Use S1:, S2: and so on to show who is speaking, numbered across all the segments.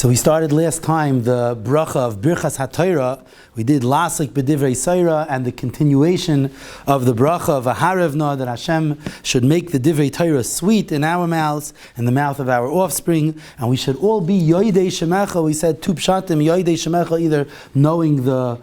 S1: So we started last time the bracha of Bircas HaTorah. We did Lasik B'divrei Seira and the continuation of the bracha of Aharevna, that Hashem should make the Divrei Torah sweet in our mouths and the mouth of our offspring, and we should all be Yoidei Shemecha. We said two pshatim, Yoidei Shemecha, either knowing the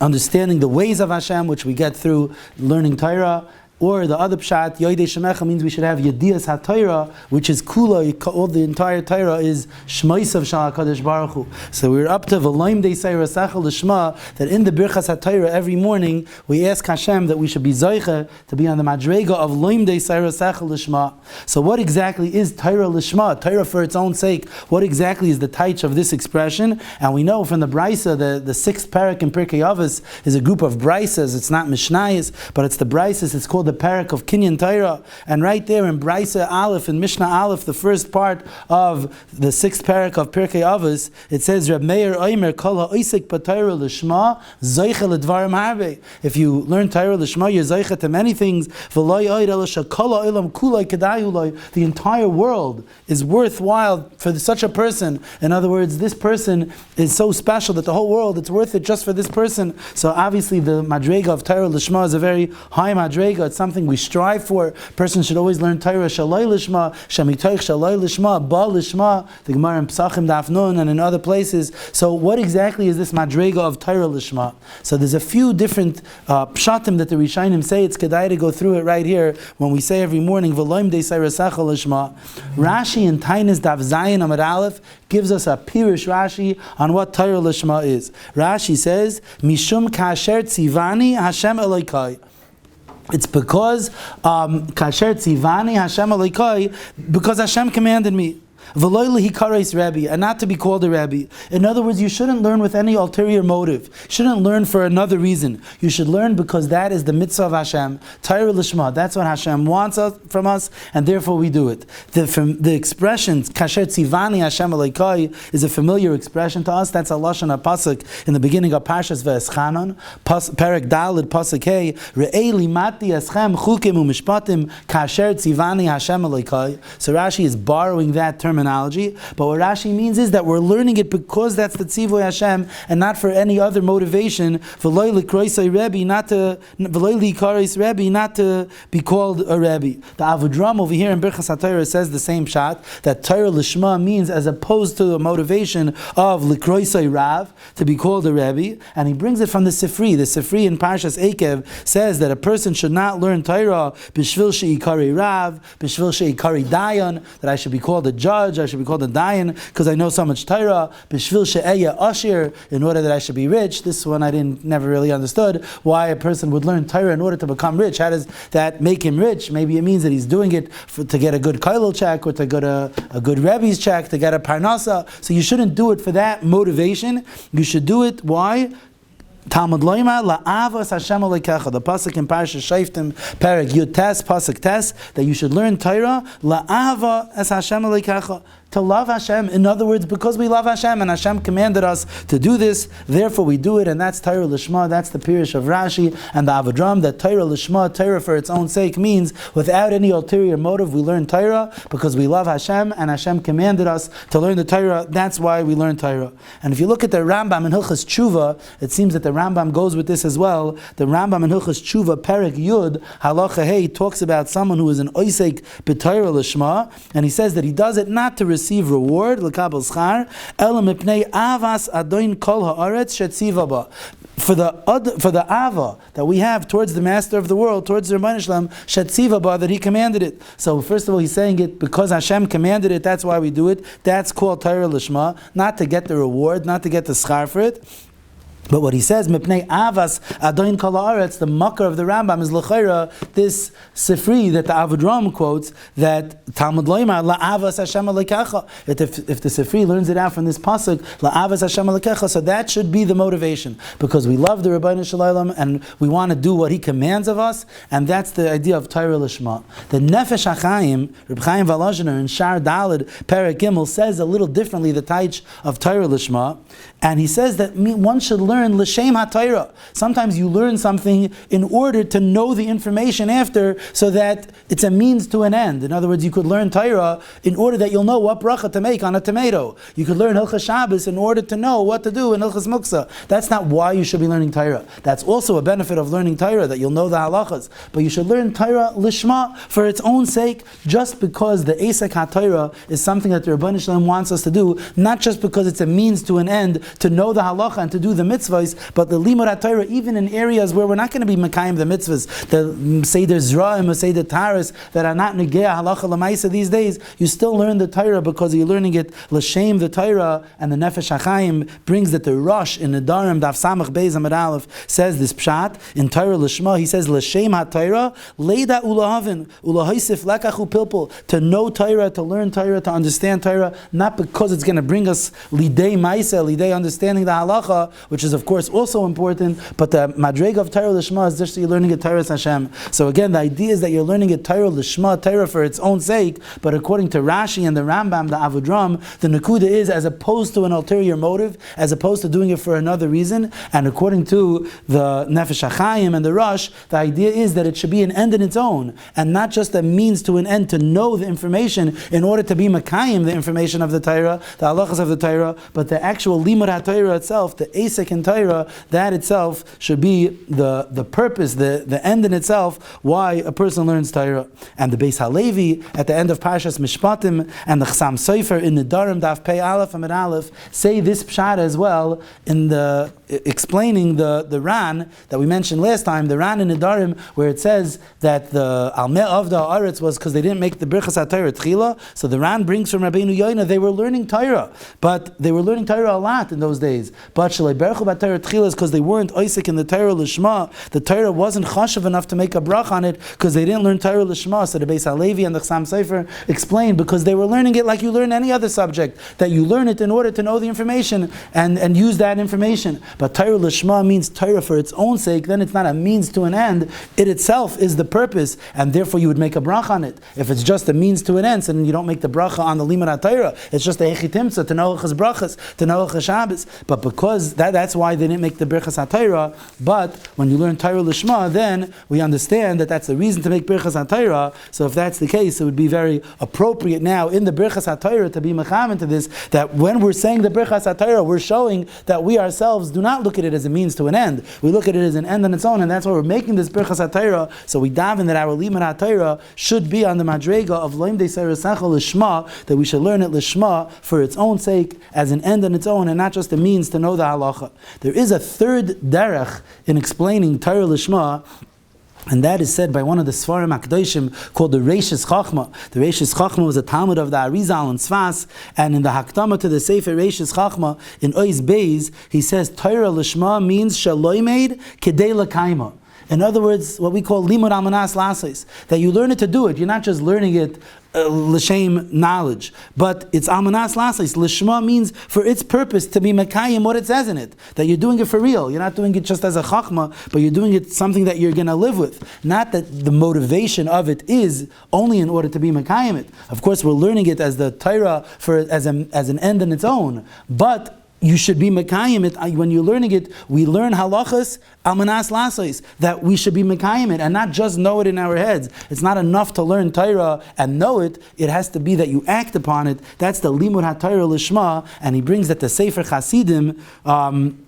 S1: understanding the ways of Hashem, which we get through learning Torah, or the other pshat, Yoidei Shemecha, means we should have Yedias HaTorah, which is Kula, all the entire Torah is Shmaisav Shal HaKadosh Baruch Hu. So we're up to V'loim Dei Seira Sechel L'Shma, that in the Bircas HaTorah every morning we ask Hashem that we should be Zoiche to be on the Madrega of Loim Dei Seira Sechel L'Shma. So what exactly is Torah L'Shma? Torah for its own sake. What exactly is the taich of this expression? And we know from the Brisa, the sixth parak in Pirkei Avos is a group of Brisas. It's not Mishnayos, but it's the Brisas. It's called the parak of Kinyan Torah, and right there in Brisa Aleph and Mishnah Aleph, the first part of the sixth parak of Pirkei Avos, it says, Reb Meir Oimer Kol ha'oisik b'Torah l'shma zoiche l'dvarim harbe. If you learn Torah l'shma, you're zoiche to many things. V'lo yoid ela shekol ha'olam kulay kedayu lo. The entire world is worthwhile for such a person. In other words, this person is so special that the whole world, it's worth it just for this person. So obviously the madrega of Torah l'shma is a very high madrega. It's something we strive for. A person should always learn Torah Shalai Lishma, Shemitoich Shalai Lishma, Ba Lishma, the Gemara in Psachim Daf Nun and in other places. So what exactly is this madrega of Torah Lishma? So there's a few different pshatim that the Rishonim say. It's kedai to go through it right here when we say every morning V'loim Dei Seira Sechel Lishma. Rashi in Tainis Daf Zayin Amud Aleph gives us a Pirush Rashi on what Torah Lishma is. Rashi says, Mishum Kasher Tzivani Hashem Elokai. It's because Kasher Tzivani Hashem Elokai, because Hashem commanded me. V'loy lehikareis Rebbe, and not to be called a Rebbe. In other words, you shouldn't learn with any ulterior motive. You shouldn't learn for another reason. You should learn because that is the mitzvah of Hashem. Torah Lishma, that's what Hashem wants from us, and therefore we do it. The expression Kasher Tzivani Hashem Elokai is a familiar expression to us. That's a lashon pasuk in the beginning of Parshas V'eschanan, Perek Daled pasuk Hey, Re'ei limati eschem chukim u'mishpatim Kasher Tzivani Hashem Elokai. So Rashi is borrowing that terminology, but what Rashi means is that we're learning it because that's the Tzivoy Hashem and not for any other motivation. V'loy likroisei Rebbe, not to v'loy likareis Rebbe, not to be called a Rebbe. The Avrohom over here in Bircas HaTorah says the same shot, that Torah Lishma means as opposed to the motivation of likroisei Rav, to be called a Rebbe, and he brings it from the Sifri. The Sifri in Parshas Ekev says that a person should not learn Torah b'shvil she'ikari Rav, b'shvil she'ikari Dayan, that I should be called a judge, I should be called a dayan because I know so much Torah. B'shvil she'eya ashir, in order that I should be rich. This one I never really understood why a person would learn Torah in order to become rich. How does that make him rich? Maybe it means that he's doing it to get a good kailul check or to get a good rebbe's check, to get a parnasa. So you shouldn't do it for that motivation. You should do it, why? Talmud Loima la'avas Hashem Elokecha. The pasuk in Parshas Shoftim, Perek Yud Tes, pasuk Tes, that you should learn Torah la'ava as Hashem Elokecha, to love Hashem. In other words, because we love Hashem and Hashem commanded us to do this, therefore we do it, and that's Torah Lishma. That's the Pirush of Rashi and the Avrohom, that Torah Lishma, Torah for its own sake, means without any ulterior motive. We learn Torah because we love Hashem and Hashem commanded us to learn the Torah. That's why we learn Torah. And if you look at the Rambam in Hilchas Tshuva, it seems that the Rambam goes with this as well. The Rambam in Hilchas Tshuva, Perek Yud, Halacha Hey, talks about someone who is an Oisek b'Torah Lishma, and he says that he does it not to receive reward, l'kabel schar, ela mipnei avas adoin kol haaretz shetziva ba. For the ava that we have towards the Master of the world, towards the Rebbeinu Shalom, shetziva ba, that He commanded it. So first of all, he's saying it because Hashem commanded it. That's why we do it. That's called Torah Lishma, not to get the reward, not to get the schar for it. But what he says, Mipnei Avas Adoin Kol Haaretz, the makar of the Rambam is l'chayra, this Sifri that the Avrohom quotes, that Talmud Loimar la'avas Hashem Elokecha. If the Sifri learns it out from this pasuk, la'avas Hashem Elokecha, so that should be the motivation, because we love the Rebbeinu Shalom and we want to do what He commands of us, and that's the idea of Torah Lishma. The Nefesh HaChaim, Reb Chaim Volozhiner in Shar Daled Perek Gimel says a little differently the taich of Torah Lishma, and he says that one should learn learn l'shem HaTorah. Sometimes you learn something in order to know the information after, so that it's a means to an end. In other words, you could learn Torah in order that you'll know what bracha to make on a tomato. You could learn Hilchas Shabbos in order to know what to do in Hilchas Muksa. That's not why you should be learning Torah. That's also a benefit of learning Torah, that you'll know the halachas. But you should learn Torah lishma, for its own sake, just because the Esek HaTorah is something that the Rebbeinu Shalom wants us to do, not just because it's a means to an end to know the halacha and to do the mitzvahs, but the limud HaTorah, even in areas where we're not going to be mekayim the mitzvahs, the Seder Zra'im or Seder Taras, that are not negea halacha l'maisa these days, you still learn the Torah because you're learning it l'shem the Torah. And the Nefesh HaChaim brings that the Rosh in the Darim Daf Samach Beis Amud Aleph says this pshat in Torah l'shma. He says l'shem HaTorah leida ulahavin ulahaisif lekachu pilpul, to know Torah, to learn Torah, to understand Torah, not because it's going to bring us lidei maisa, lidei understanding the halacha, which is of course also important, but the madrega of Torah l'shma is just you're learning it Torah Hashem. So again, the idea is that you're learning it Torah l'shma, Torah for its own sake, but according to Rashi and the Rambam, the Avrohom, the Nakuda is as opposed to an ulterior motive, as opposed to doing it for another reason. And according to the Nefesh HaChaim and the Rosh, the idea is that it should be an end in its own, and not just a means to an end to know the information in order to be Makayim the information of the Torah, the halachas of the Torah, but the actual limud HaTorah itself, the Esek in Torah, that itself should be the purpose, the end in itself, why a person learns Torah. And the Beis HaLevi at the end of Parshas Mishpatim and the Chasam Sofer in the Darim Daf Pei Aleph Amud Aleph say this pshat as well in the explaining the Ran that we mentioned last time, the Ran in the Darim, where it says that the Almeh of the Aretz was because they didn't make the Bircas HaTorah Tchila. So the Ran brings from Rabbeinu Yoina, they were learning Torah, but they were learning Torah a lot in those days. But Shalei Berchu B'Torah Tchila is because they weren't Oisik in the Torah Lishma. The Torah wasn't chashav enough to make a brach on it because they didn't learn Torah Lishma. So the Beis HaLevi and the Chasam Sofer explained, because they were learning it like you learn any other subject, that you learn it in order to know the information and use that information. But Torah Lishma means Torah for its own sake, then it's not a means to an end. It itself is the purpose, and therefore you would make a bracha on it. If it's just a means to an end, so then you don't make the bracha on the limud HaTorah. It's just a hechitimtza to know Hilchas brachas, to know Hilchas Shabbos. But because that's why they didn't make the Bircas HaTorah. But when you learn Torah Lishma, then we understand that that's the reason to make Bircas HaTorah. So if that's the case, it would be very appropriate now in the Bircas HaTorah to be mechamen to this, that when we're saying the Bircas HaTorah, we're showing that we ourselves do not look at it as a means to an end. We look at it as an end on its own, and that's why we're making this Bircas HaTorah. So we daven that our limud HaTorah should be on the madrega of loim de seirasecha lishma, that we should learn it lishma for its own sake, as an end on its own, and not just a means to know the halacha. There is a third derech in explaining Torah lishma, and that is said by one of the Sfarim HaKadoshim called the Reishis Chachma. The Reishis Chachma was a Talmud of the Arizal and Sfas, and in the Hakdama to the Sefer Reishis Chachma, in Ois Beis, he says Torah Lishma means Shaloimed Kedei L'Kaima. In other words, what we call limud almanas lasis, that you learn it to do it. You're not just learning it l'shem knowledge, but it's almanas lasis. Lishma means for its purpose to be mekayim what it says in it. That you're doing it for real. You're not doing it just as a chachma, but you're doing it something that you're going to live with. Not that the motivation of it is only in order to be mekayim it. Of course, we're learning it as the Torah as an end in its own, but you should be mekayim it. When you're learning it, we learn halachas almanas lasos, that we should be mekayim it and not just know it in our heads. It's not enough to learn Torah and know it. It has to be that you act upon it. That's the limud HaTorah lishma. And he brings that the Sefer Chasidim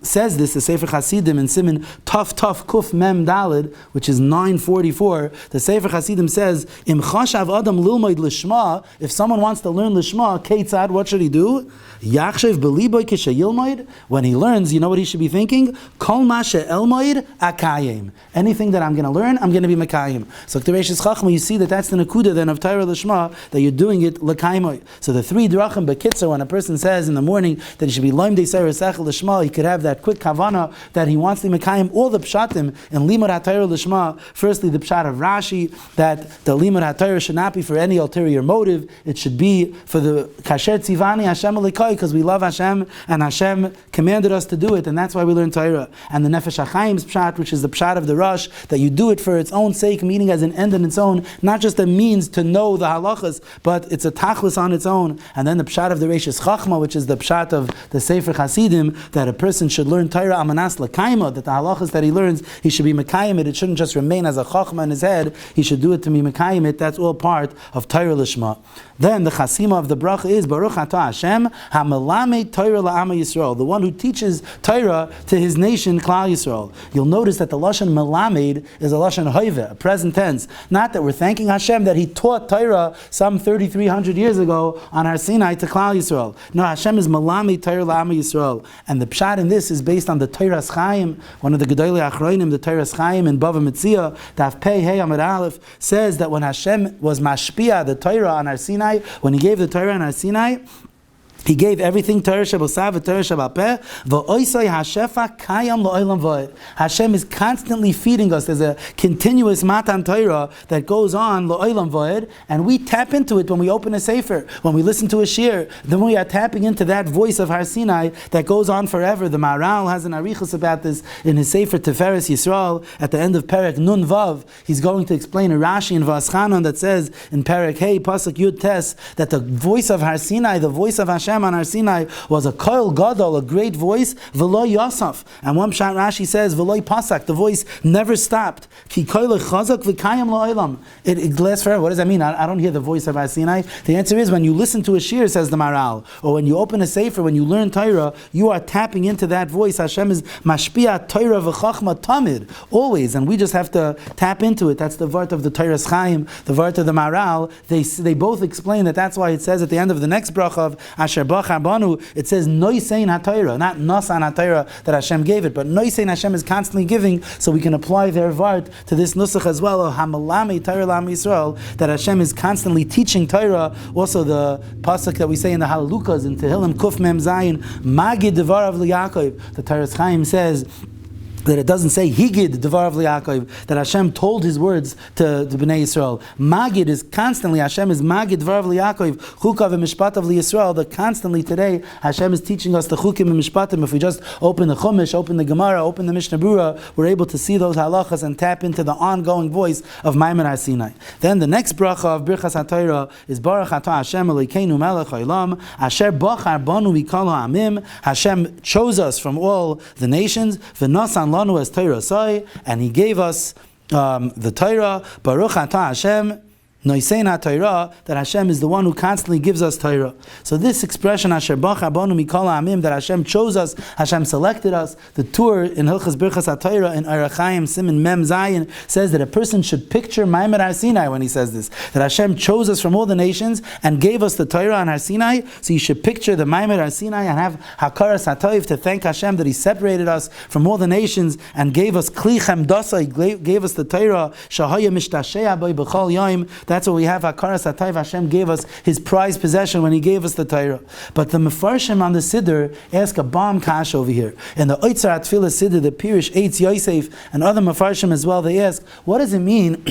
S1: says this. The Sefer Chasidim in Siman Tuf Kuf Mem Dalid, which is 944. The Sefer Chasidim says, Im chashav adam lilmoid lishma. If someone wants to learn lishma, keitzad, what should he do? Yachshev beliboy kishayilmoid. When he learns, you know what he should be thinking? Kol ma she'elmoid akayim. Anything that I'm going to learn, I'm going to be mekayim. So the Reishis Chachma, you see that that's the nakuda then of Torah lishma, that you're doing it l'kayimoy. So the three drachim bekitzer, when a person says in the morning that he should be loim de seirasecha lishma, he could have that quick kavana that he wants to mekayim all the pshatim in limud HaTorah lishma. Firstly, the pshat of Rashi, that the limud HaTorah should not be for any ulterior motive. It should be for the kasher tzivani Hashem alikai, because we love Hashem and Hashem commanded us to do it, and that's why we learn Torah. And the Nefesh HaChaim's pshat, which is the pshat of the Rosh, that you do it for its own sake, meaning as an end in its own, not just a means to know the halachas, but it's a tachlis on its own. And then the pshat of the Reishis Chachma, which is the pshat of the Sefer Hasidim, that a person should learn Torah amanas l'kaima, that the halachas that he learns, he should be mekayim it. It shouldn't just remain as a chachma in his head. He should do it to be mekayim it. That's all part of Torah Lishma. Then the chasima of the bracha is Baruch Atah Hashem HaMelamed Torah LaAma Yisrael, the one who teaches Torah to his nation Klal Yisrael. You'll notice that the lashon melamed is a lashon hoive, a present tense. Not that we're thanking Hashem that He taught Torah some 3,300 years ago on Har Sinai to Klal Yisrael. No, Hashem is melamed Torah LaAma Yisrael, and the pshat in this is based on the Torah's Chaim, one of the Gedolei Achronim, the Torah's Chaim in Bava Metzia, Daf Pei Hey Amud Aleph, says that when Hashem was mashpia the Torah on Har Sinai, when He gave the Torah on Har Sinai, He gave everything Torah Shabbosah, Torah Shabbapeh, v'oisai hashefa kayam lo'olam v'od. Hashem is constantly feeding us. There's a continuous matan Torah that goes on lo'olam v'od, and we tap into it when we open a sefer, when we listen to a shiur. Then we are tapping into that voice of Har Sinai that goes on forever. The Maharal has an arichus about this in his sefer Tiferes Yisrael. At the end of Perek Nun Vav, he's going to explain a Rashi in Vaschanon that says in Perek Hey Pasuk Yud Tes that the voice of Har Sinai, the voice of Hashem on Har Sinai, was a koil gadol, a great voice, v'lo yasaf. And one pshat Rashi says, v'lo pasak, the voice never stopped. Ki koil chazak v'kayam lo'olam. It lasts forever. What does that mean? I don't hear the voice of Har Sinai. The answer is when you listen to a shiur, says the Maharal, or when you open a sefer, when you learn Torah, you are tapping into that voice. Hashem is mashpia Torah v'chachma tamid, always, and we just have to tap into it. That's the vart of the Torah's Chaim, the vart of the Maharal. They both explain that that's why it says at the end of the next bracha of Asher Bach Banu, it says Noisein HaTorah, not Nosan HaTorah that Hashem gave it, but Noisein Hashem is constantly giving, so we can apply their vart to this nusach as well, of Hamalame Torah L'Am Yisrael, that Hashem is constantly teaching Torah. Also the pasuk that we say in the Halalukas in Tehillim Kuf Mem Zayin, Magid Devarav L'Yaakov, the Torah's Chaim says that it doesn't say Higid Devarav L'Yaakov, that Hashem told His words to Bnei Yisrael. Magid is constantly, Hashem is Magid Devarav L'Yaakov, Chukav and Mishpatav L'Yisrael, that constantly today Hashem is teaching us the Chukim and Mishpatim. If we just open the Chumash, open the Gemara, open the Mishnah Berurah, we're able to see those halachas and tap into the ongoing voice of Maimon Har Sinai. Then the next bracha of Bircas HaTorah is Baruch Atah Hashem Elokeinu Melech Haolam, Asher Bachar Banu Mikol Ha'amim. Hashem chose us from all the nations, V'nosan Lanu as Torah Sai, and He gave us the Torah. Baruch Atah Hashem Noisein HaTorah, that Hashem is the one who constantly gives us Torah. So this expression, Asher Bach Abonu Mikol Ha'amim, that Hashem chose us, Hashem selected us. The Tur in Hilchas Birchas HaTorah in Arachayim Siman Mem Zayin says that a person should picture Maimon Har Sinai when he says this, that Hashem chose us from all the nations and gave us the Torah on Har Sinai. So you should picture the Maimon Har Sinai and have Hakaras HaToiv to thank Hashem that He separated us from all the nations and gave us Kli Chemdasa, He gave us the Torah, Shahaya Mishtashea B'I B'Chol Yom. That's what we have. Hakaras HaToiv, Hashem gave us His prized possession when He gave us the Torah. But the Mefarshim on the Siddur ask a bomb kash over here. In the Oitzar HaTfilah Siddur, the Pirish Eitz Yosef and other Mefarshim as well, they ask, what does it mean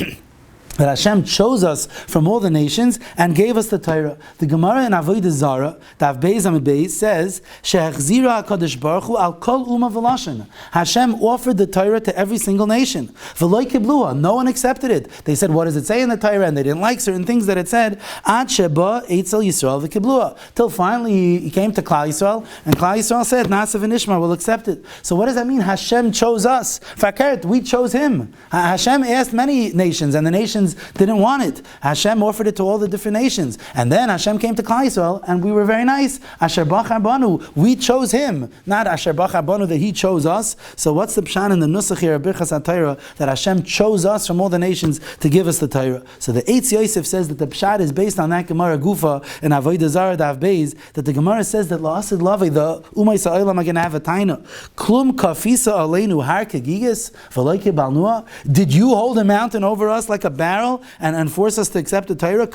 S1: that Hashem chose us from all the nations and gave us the Torah? The Gemara in Avodah Zarah, Daf Beis Amud Beis, says, She'achzira HaKadosh Baruch Hu al kol umma v'lashen. Hashem offered the Torah to every single nation. V'loi kiblua, no one accepted it. They said, what does it say in the Torah? And they didn't like certain things that it said. Ad sheba eitzel Yisrael v'kiblua. Till finally he came to Klal Yisrael, and Klal Yisrael said, Nasa v'nishma, will accept it. So what does that mean? Hashem chose us. Fakert, we chose Him. Hashem asked many nations, and the nations didn't want it. Hashem offered it to all the different nations. And then Hashem came to Klal Yisrael, and we were very nice. Asher Bachar Banu, we chose Him, not Asher Bachar Banu that He chose us. So what's the pshan in the nusach here of Birchas HaTorah, that Hashem chose us from all the nations to give us the Torah? So the Eitz Yosef says that the pshat is based on that Gemara Gufa in Avodah Zarah Daf Beis, that the Gemara says that La'asid Lavei, the Umay Sa'olam are going to have a taina. Klum kafisa aleinu har kegigis v'loike balnua. Did you hold a mountain over us like a barrel barrel and force us to accept the Torah?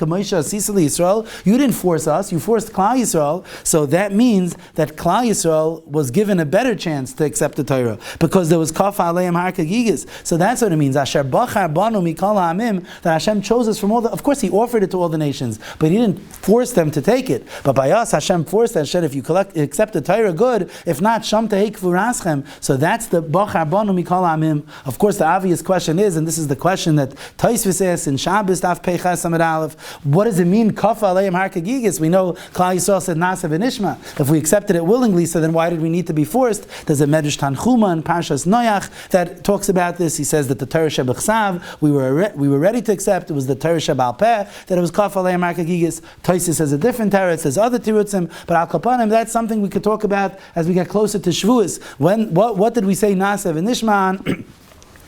S1: You didn't force us, you forced Klal Yisrael. So that means that Klal Yisrael was given a better chance to accept the Torah because there was Kaf Aleim Har Kagigis. So that's what it means. Asher Bachar Banu Mikol Ha'amim, that Hashem chose us from all the. Of course, He offered it to all the nations, but He didn't force them to take it. But by us, Hashem forced that. If you accept the Torah, good. If not, Sham Tehei Kfuraschem. So that's the Bachar Banu Mikol Ha'amim. Of course, the obvious question is, and this is the question that Tosfos asks in Shabbos Daf Peiches Amud Aleph, what does it mean Kaf Aleim Har Kagigis? We know Klal Yisrael said Nasa v'Nishma. If we accepted it willingly, so then why did we need to be forced? There's a Medrash Tanchuma in Parshas Noach that talks about this. He says that the Torah Shebechsav we were ready to accept. It was the Torah Shebal Peh that it was Kaf Aleim Har Kagigis. Tosfos says a different Torah. It says other Tirutzim, but Al Kapanim, that's something we could talk about as we get closer to Shavuos. What did we say Nasa v'Nishma?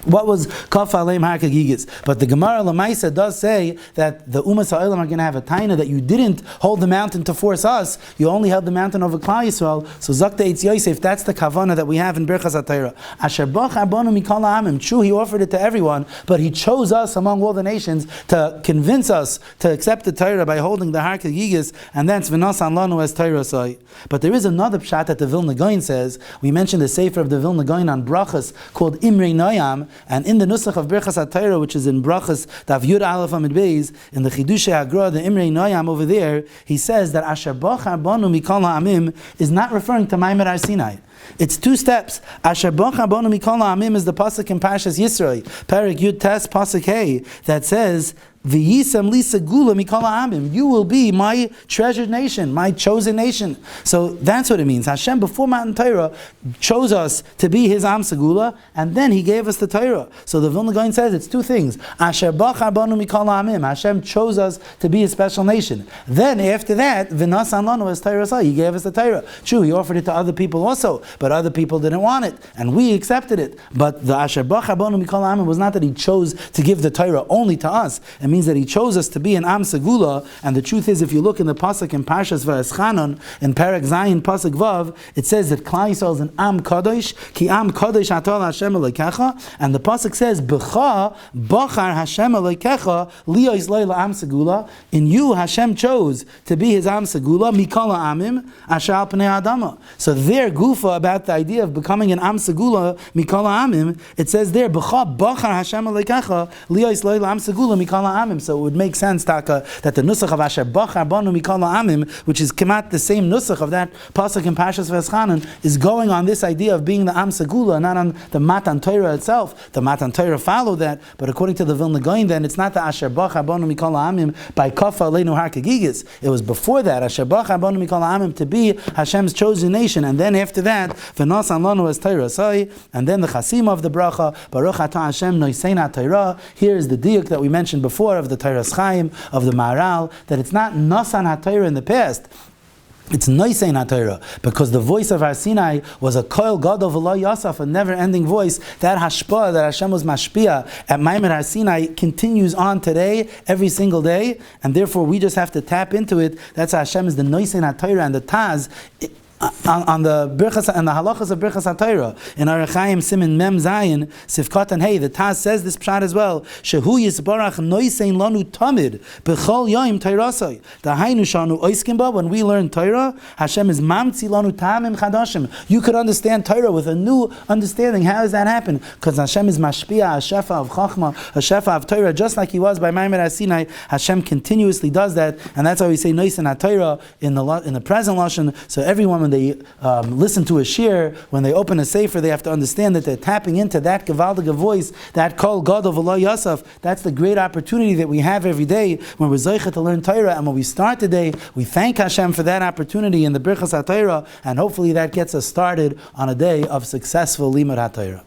S1: What was Kaf Aleim Har Kagigis? But the Gemara Lamaisa does say that the Umas Ha'olam are going to have a taina that you didn't hold the mountain to force us, you only held the mountain over Klal Yisrael. So Zakta Eitz Yosef, that's the kavana that we have in Bircas HaTorah. Asher Bachar Banu Mikol Ha'amim. True, He offered it to everyone, but He chose us among all the nations to convince us to accept the Torah by holding the Har Kagigis, and that's V'nasan Lanu as Torah Sai. But there is another pshat that the Vilna Gaon says. We mentioned the sefer of the Vilna Gaon on brachas called Imrei Noyam. And in the Nusach of Birchas HaTorah, which is in Brachas Daf Yud Aleph Amud Beis, in the Chidushei Hagra, the Imrei Noyam over there, he says that Asher Bachar Banu Mikol Ha'amim is not referring to Maimer Har Sinai. It's two steps. Asher Bachar Banu Mikol Ha'amim is the pasuk in Parshas Yisro, Perek Yud Tes pasuk Hey, that says, V'yisam li segula mikol ha'amim. You will be my treasured nation, my chosen nation. So that's what it means. Hashem, before Matan Torah, chose us to be His Am Segula, and then He gave us the Torah. So the Vilna Gaon says it's two things. Asher Bachar Banu Mikol Ha'amim. Hashem chose us to be His special nation. Then after that, V'nasan Lanu as Torah Sai. He gave us the Torah. True, He offered it to other people also, but other people didn't want it, and we accepted it. But the Asher Bachar Banu Mikol Ha'amim was not that He chose to give the Torah only to us. It means that He chose us to be an Am Segula, and the truth is, if you look in the pasuk in Parshas Va'eschanon in Perek Zayin pasuk Vav, it says that Klal Yisrael is an Am Kadosh, Ki Am Kadosh Atol Hashem Elokecha, and the pasuk says B'cha Bachar Hashem Elokecha Liyos Leila Am Segula. In you, Hashem chose to be His Am Segula Mikol Ha'amim Asher Al Pnei Adama. So their gufa about the idea of becoming an Am Segula Mikol Ha'amim, it says there B'cha Bachar Hashem Elokecha Liyos Leila Am Segula Mikol Ha'amim. So it would make sense, Taka, that the nusach of Asher Bachar Banu Mikol Ha'amim, which is kemat the same nusach of that pasuk in Parshas V'eschanon, is going on this idea of being the Am Segula, not on the Matan Torah itself. The Matan Torah followed that, but according to the Vilna Gaon, then it's not the Asher Bachar Banu Mikol Ha'amim by Kaf Aleinu Har Kagigis. It was before that, Asher Bachar Banu Mikol Ha'amim, to be Hashem's chosen nation, and then after that, V'nasan Lanu as Torah Sai, and then the Chasim of the bracha, Baruch Atah Hashem Noisein HaTorah. Here is the diuk that we mentioned before of the Torah Chaim, of the Maharal, that it's not Nasan HaTorah in the past, it's Noisein HaTorah, because the voice of Har Sinai was a koil gadol v'lo yasaf, a never-ending voice. That hashpah that Hashem was mashpia at Maimer Har Sinai continues on today, every single day, and therefore we just have to tap into it. That's how Hashem is the Noisein HaTorah, and the Taz on the Bircas and the halachas of Bircas HaTorah in Arachaim Simin Mem Zayin Sifkat and Hey, the Taz says this pshat as well. Shehu Yisbarach Noisein Lanu Tamid B'chol Yom Torasai. The Hainu Shanu Oiskinba. When we learn Torah, Hashem is Mamtzi Lanu Tamim Chadashim. You could understand Torah with a new understanding. How does that happen? Because Hashem is Mashpia, a Shefa of Chachma, a Shefa of Torah, just like He was by Maimer Har Sinai. Hashem continuously does that, and that's why we say Noisein HaTorah in the present lashon. So everyone, when they listen to a shiur, when they open a sefer, they have to understand that they're tapping into that gevaldige voice, that kol gadol v'lo yasaf. That's the great opportunity that we have every day when we're zeicha to learn Torah, and when we start the day, we thank Hashem for that opportunity in the Birchas HaTorah, and hopefully that gets us started on a day of successful limud HaTorah.